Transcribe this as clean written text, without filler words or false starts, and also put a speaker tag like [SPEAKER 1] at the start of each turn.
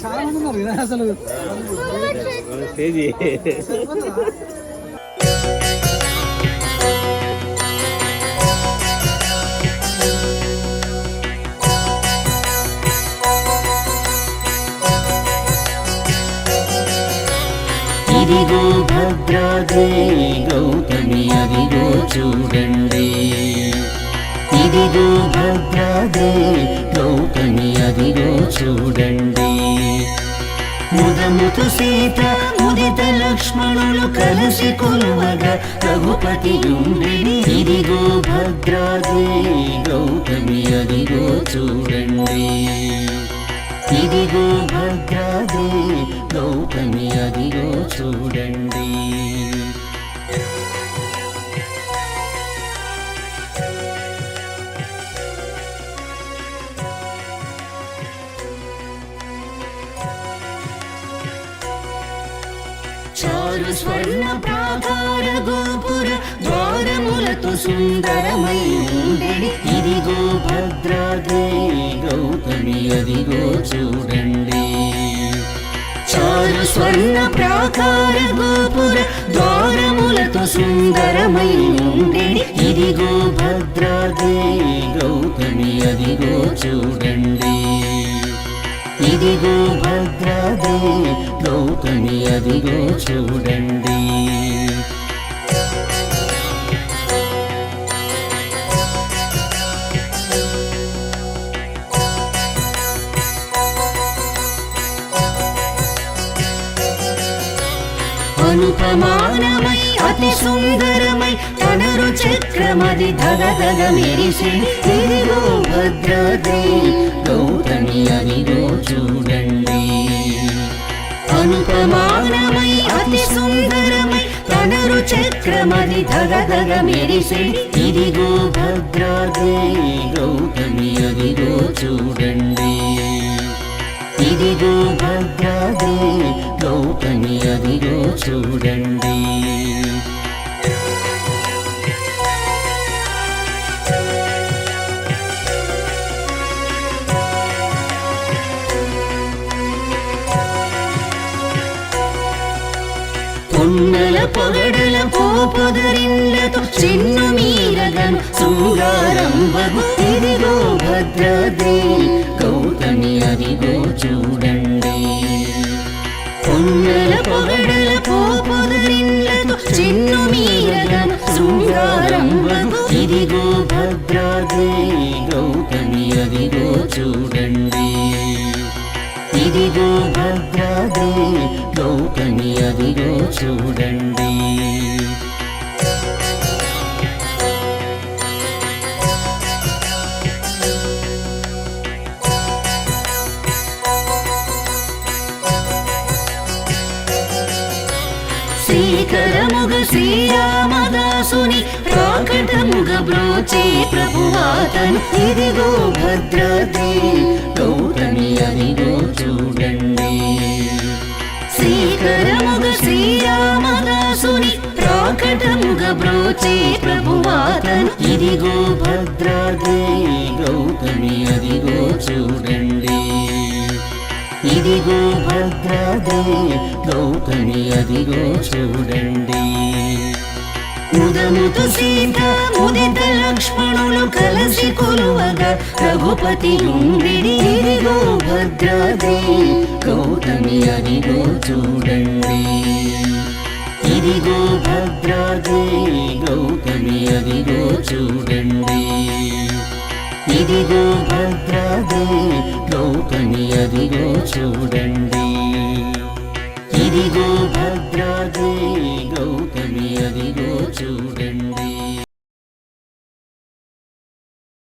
[SPEAKER 1] చాలా మంది ఉన్నారు కదా అసలు
[SPEAKER 2] ఇదిగో భద్రాద్రి గౌతమి అదిగో చూడండి, ఇదిగో భద్రాద్రి గౌతమి అదిగో చూడండి. ముదముతు సీత ముదిత లక్ష్మణులు కలిసి కొలువగా రఘుపతి ఉండెడి. ఇదిగో భద్రాద్రి గౌతమి అదిగో చూడండి, ఇదిగో భద్రాద్రి గౌతమి అదిగో చూడండి. చారు స్వర్ణ ప్రాకార గోపుర ద్వారములతో సుందరమై ఉండెడి. ఇదిగో భద్రాద్రి గౌతమి అదిగో చూడండి, చారు స్వర్ణ ప్రాకార గోపుర ద్వారములతో సుందరమై ఉండెడి. ఇదిగో భద్రాద్రి గౌతమి అదిగో చూడండి, ఇదిగో భద్రాద్రి గౌతమి అదిగో చూడండి. అనుపమానమై అతి సుందరమై తనరు చక్రమది ధగధగ మెరిసే. ఇదిగో భద్రాద్రి గౌతమి అదిగో చూడండి, అనుపమానమై అతి సుందరమై తనరు చక్రమది ధగధగ మెరిసే. ఇదిగో భద్రాద్రి గౌతమి అదిగో చూడండి, ఇదిగో భద్రాద్రి గౌతమి అదిగో చూడండి. పొన్నల పొగడల పోపొదరిల్లతో చెన్ను మీరగను శృంగారంబగు. ఇదిగో భద్రాద్రి గౌతమి అదిగో చూడండి, పొన్నల పొగడల పోపొదరిల్లతో చెన్ను మీరగను శృంగారంబగు. ఇదిగో భద్రాద్రి గౌతమి అదిగో చూడండి, ఇదిగో భద్రాద్రి గౌతమి అదిగో చూడండి. శ్రీకరముగ శ్రీరామదాసుని ప్రాకటముగ బ్రోచే ప్రభువాతను. ఇదిగో భద్రాద్రి గౌతమి అదిగో చూడండి, శ్రీకరముగ శ్రీరామదాసుని ప్రాకటముగ బ్రోచే ప్రభువాతను. ఇదిగో భద్రాద్రి గౌతమి అదిగో చూడండి, ఇదిగో భద్రాద్రి గౌతమి అదిగో చూడండి. ముదముతు సీత ముదిత లక్ష్మణులు కలిసి కొలువగా రఘుపతి ఉండెడి. ఇదిగో భద్రాద్రి గౌతమి అదిగో చూడండి, ఇదిగో భద్రాద్రి గౌతమి అదిగో చూడండి, ఇదిగో భద్రాద్రి గౌతమి అదిగో చూడండి, ఇదిగో భద్రాద్రి గౌతమి అదిగో చూడండి.